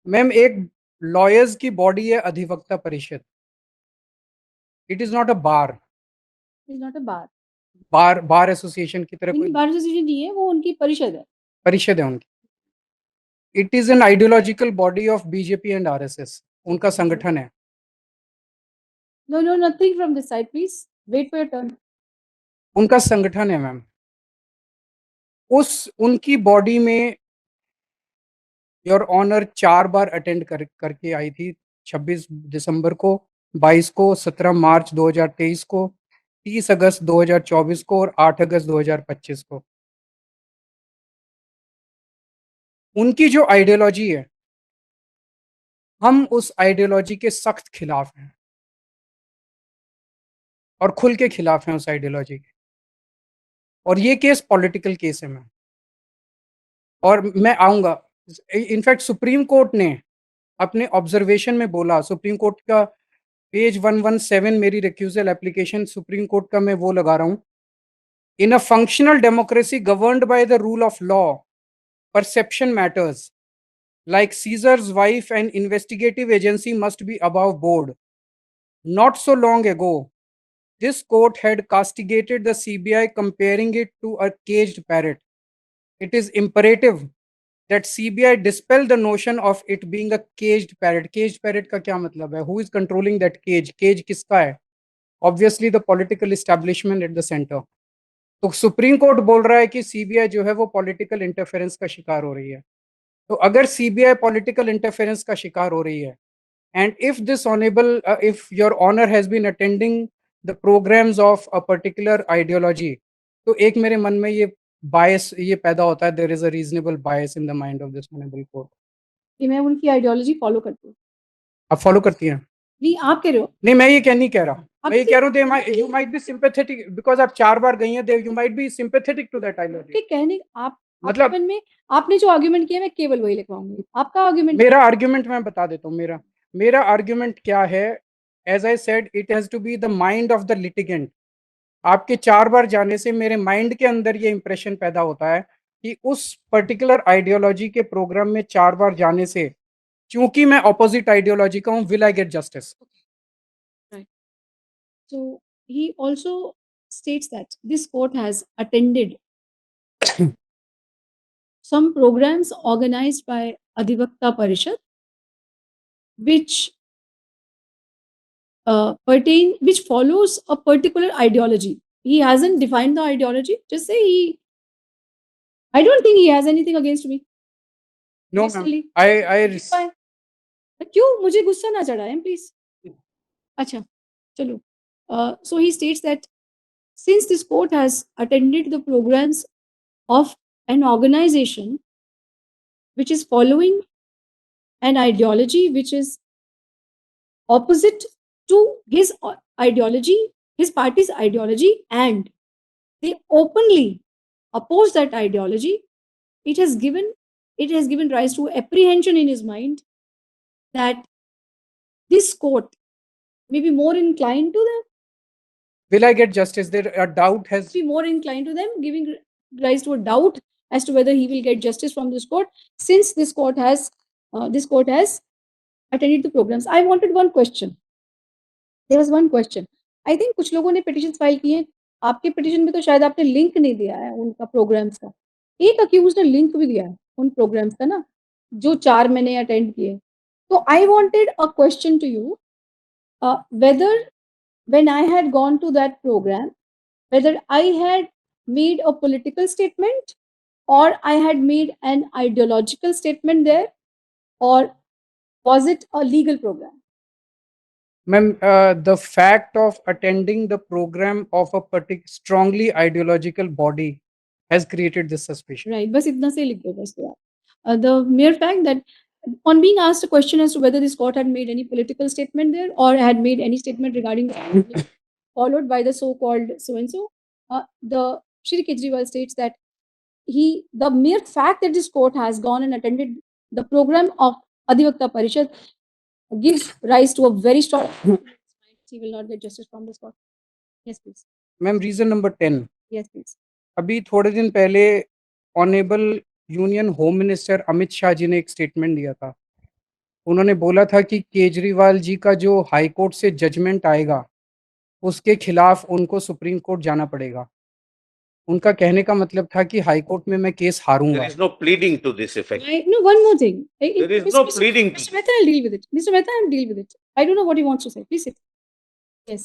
Ma'am, एक lawyers की body है अधिवक्ता परिषद। It is not a bar. Is not a bar. Bar association की तरह नहीं, कोई बार एसोसिएशन नहीं है, वो उनकी परिषद है। परिषद है उनकी। It is an ideological body of BJP and RSS. उनका संगठन है। No no, nothing from this side, please wait for your turn. उनका संगठन है मैम। उस उनकी बॉडी में योर ऑनर 4 बार अटेंड करके आई थी। 26 दिसंबर को, 22 को, 17 मार्च 2023 को, 30 अगस्त 2024 को और 8 अगस्त 2025 को। उनकी जो आइडियोलॉजी है, हम उस आइडियोलॉजी के सख्त खिलाफ हैं और खुल के खिलाफ हैं उस आइडियोलॉजी के। और ये केस पॉलिटिकल केस है मैम। और मैं आऊंगा। इनफैक्ट सुप्रीम कोर्ट ने अपने ऑब्जर्वेशन में बोला, सुप्रीम कोर्ट का पेज 117 मेरी रिक्यूजल एप्लीकेशन सुप्रीम कोर्ट का मैं वो लगा रहा हूं। In a functional democracy governed by the rule of law, perception matters. Like Caesar's wife, an investigative agency must be above board. Not so long ago, this court had castigated the CBI, comparing it to a caged parrot. It is imperative that CBI dispel the notion of it being a caged parrot. Caged parrot का क्या मतलब है? Who is controlling that cage? Cage किसका है? Obviously the political establishment at the center. तो supreme court बोल रहा है कि सीबीआई जो है वो पॉलिटिकल इंटरफेरेंस का शिकार हो रही है। तो अगर सीबीआई पॉलिटिकल इंटरफेरेंस का शिकार हो रही है, and if this honourable if your honour has been attending the programmes of a particular ideology, तो एक मेरे मन में ये बायस ये पैदा होता है, there is a reasonable bias in the mind of this honourable court. कि मैं उनकी आइडियोलॉजी फॉलो करती हूँ। आप फॉलो करती हैं? नहीं, आप कह रहे हो। नहीं, मैं ये नहीं कह रहा। आप मैं ये कह रहा हूँ you might be sympathetic because आप 4 बार गई हैं, you might be sympathetic to that ideology. कहने आप मतलब आपके मन में आपने जो आर्ग्यूमेंट किया, मैं केवल वही लिखवाऊंगी। आपका आर्ग्यूमेंट मेरा आर्ग्यूमेंट मैं बता देता हूँ। मेरा आर्ग्यूमेंट क्या है? As I said, it has to be the mind of the litigant. आपके 4 बार जाने से मेरे माइंड के अंदर ये इंप्रेशन पैदा होता है कि उस पर्टिकुलर आइडियोलॉजी के प्रोग्राम में 4 बार जाने से, चूंकि मैं ऑपोजिट आइडियोलॉजी का हूँ, will I get justice? Right. So he also states that this court has attended some programs organized by Adhivakta Parishad, which which follows a particular ideology. He hasn't defined the ideology. Just say he. I don't think he has anything against me. No ma'am, I Fine. क्यों मुझे गुस्सा ना चढ़ाएं please. अच्छा, चलो। So he states that since this court has attended the programs of an organization which is following an ideology which is opposite to his ideology, his party's ideology, and they openly oppose that ideology, it has given rise to apprehension in his mind that this court may be more inclined to them. Will I get justice? There a doubt has Be more inclined to them, giving rise to a doubt as to whether he will get justice from this court, since this court has attended the programs. I wanted one question. There was one question. I think कुछ लोगों ने petitions file किए हैं। आपके petition में तो शायद आपने लिंक नहीं दिया है उनका प्रोग्राम्स का। एक अक्यूज ने लिंक भी दिया है उन प्रोग्राम्स का ना, जो 4 मैंने अटेंड किए। तो I wanted a question to you, whether when I had gone to that program, whether I had made a political statement or I had made an ideological statement there, or was it a legal program? Ma'am, the fact of attending the program of a particular strongly ideological body has created this suspicion. Right, बस इतना से लिख दो बस तो आप. The mere fact that on being asked a question as to whether this court had made any political statement there or had made any statement regarding the followed by the so-called so-and-so, the Shri Kejriwal states that the mere fact that this court has gone and attended the program of Adhivakta Parishad gives rise to a very strong he will not get justice from this court. Yes, please. Ma'am, reason number 10. Yes, please. अभी थोड़े दिन पहले honourable union home minister Amit Shah ji ने एक statement दिया था उन्होंने बोला था कि केजरीवाल जी का जो हाई कोर्ट से जजमेंट आएगा, उसके खिलाफ उनको सुप्रीम कोर्ट जाना पड़ेगा। उनका कहने का मतलब था कि हाई कोर्ट में मैं case There हारूँगा। is no pleading to this effect. No, one more thing. There is no pleading to Mr. Mehta, I'll deal with it. Mr. Mehta, I'll deal with it. I don't know what he wants to say. Please sit. Yes.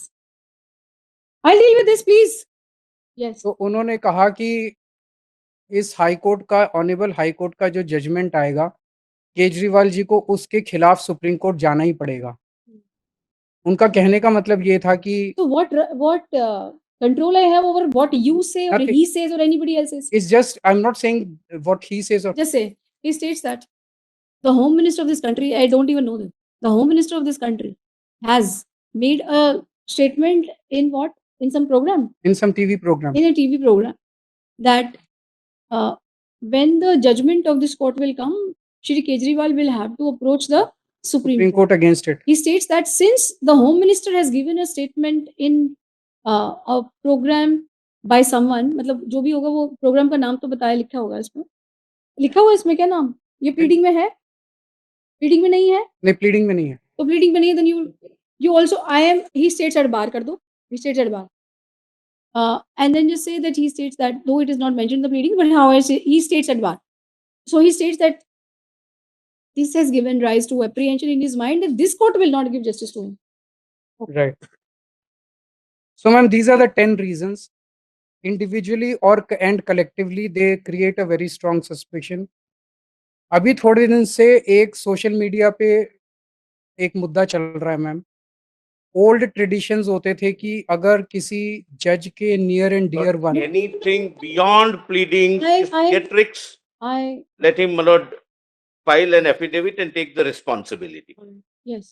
I'll deal with this, please. Yes. तो उन्होंने कहा कि इस high court का honourable high court का जो judgement आएगा, केजरीवाल जी को उसके खिलाफ सुप्रीम कोर्ट जाना ही पड़ेगा। उनका कहने का मतलब ये था कि So what control I have over what you say or Nothing. he says or anybody else says? it's just I'm not saying what he says or Just say. He states that the home minister of this country, I don't even know them. The home minister of this country has made a statement in what? In some program, in some TV program. in a TV program, that when the judgment of this court will come, Shri Kejriwal will have to approach the Supreme Supreme Court against it. He states that since the home minister has given a statement in a program by someone, मतलब जो भी होगा वो programme का नाम तो बताया, लिखा होगा इसमें, लिखा हुआ है इसमें क्या नाम? ये प्लीडिंग में है? प्लीडिंग में नहीं है? नहीं, प्लीडिंग में नहीं है। तो प्लीडिंग में नहीं है, then you also I am he states at bar कर दो, he states at bar. And then just say that he states that though it is not mentioned in the pleading, but how he states at bar. So he states that this has given rise to apprehension in his mind that this court will not give justice to him. Right. So, ma'am, these are the 10 reasons. Individually or and collectively, they create a very strong suspicion. अभी थोड़े दिन से एक social media पे एक मुद्दा चल रहा है मैम। ओल्ड ट्रेडिशंस होते थे कि अगर किसी जज के near and dear one anything beyond pleading, I- theatrics, I let him, my lord, file an affidavit and take the responsibility. yes.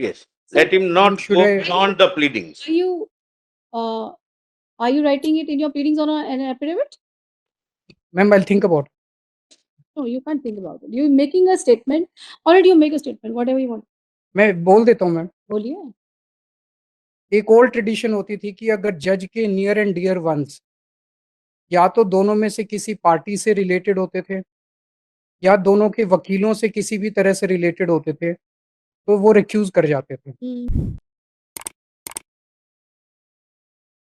Yes. Let him not should go I- beyond the pleadings. Are you writing it in your pleadings on an affidavit? Ma'am, I think about. No, you can't think about it. You're making a statement. Already you make a statement, whatever you want. मैं बोल देता हूँ ma'am. बोलिए। एक old tradition होती थी कि अगर जज के नियर एंड डियर वंस या तो दोनों में से किसी पार्टी से रिलेटेड होते थे या दोनों के वकीलों से किसी भी तरह से रिलेटेड होते थे, तो वो रिक्यूज कर जाते थे।